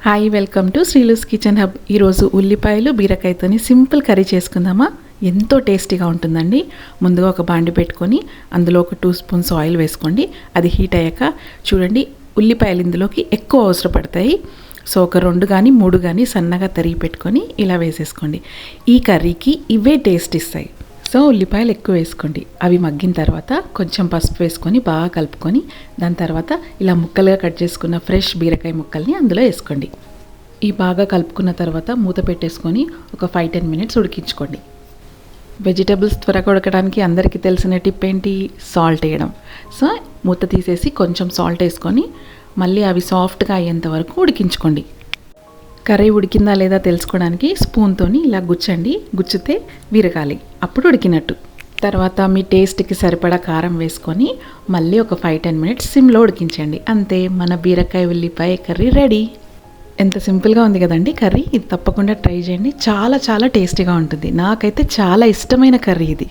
Hi, welcome to Sreelu's kitchen hub. ఈరోజు ఉల్లిపాయలు బీరకాయతోని simple curry చేసుకుందామా. ఎంతో టేస్టీగా ఉంటుందండి. ముందుగా ఒక బాండి పెట్టుకొని అందులో ఒక 2 స్పూన్స్ ఆయిల్ వేసుకోండి. అది హీట్ అయ్యాక చూడండి, ఉల్లిపాయలు ఇందులోకి ఎక్కువ అవసరపడతాయి. సో ఒక 2 కానీ 3 కానీ సన్నగా తరిగి పెట్టుకొని ఇలా వేసేసుకోండి. ఈ కర్రీకి ఇవే టేస్ట్ ఇస్తాయి. సో ఉల్లిపాయలు ఎక్కువ వేసుకోండి. అవి మగ్గిన తర్వాత కొంచెం పసుపు వేసుకొని బాగా కలుపుకొని దాని తర్వాత ఇలా ముక్కలుగా కట్ చేసుకున్న ఫ్రెష్ బీరకాయ ముక్కల్ని అందులో వేసుకోండి. ఈ బాగా కలుపుకున్న తర్వాత మూత పెట్టేసుకొని ఒక 5-10 మినిట్స్ ఉడికించుకోండి. వెజిటబుల్స్ త్వరగా ఉడకడానికి అందరికీ తెలిసిన టిప్ ఏంటి? సాల్ట్ వేయడం. సో మూత తీసేసి కొంచెం సాల్ట్ వేసుకొని మళ్ళీ అవి సాఫ్ట్గా అయ్యేంత వరకు ఉడికించుకోండి. కర్రీ ఉడికిందా లేదా తెలుసుకోవడానికి స్పూన్తోని ఇలా గుచ్చితే విరగాలి, అప్పుడు ఉడికినట్టు. తర్వాత మీ టేస్ట్కి సరిపడా కారం వేసుకొని మళ్ళీ ఒక 5-10 మినిట్స్ సిమ్లో ఉడికించండి. అంతే, మన బీరకాయ ఉల్లిపాయ కర్రీ రెడీ. ఎంత సింపుల్గా ఉంది కదండి కర్రీ. ఇది తప్పకుండా ట్రై చేయండి. చాలా చాలా టేస్టీగా ఉంటుంది. నాకైతే చాలా ఇష్టమైన కర్రీ ఇది.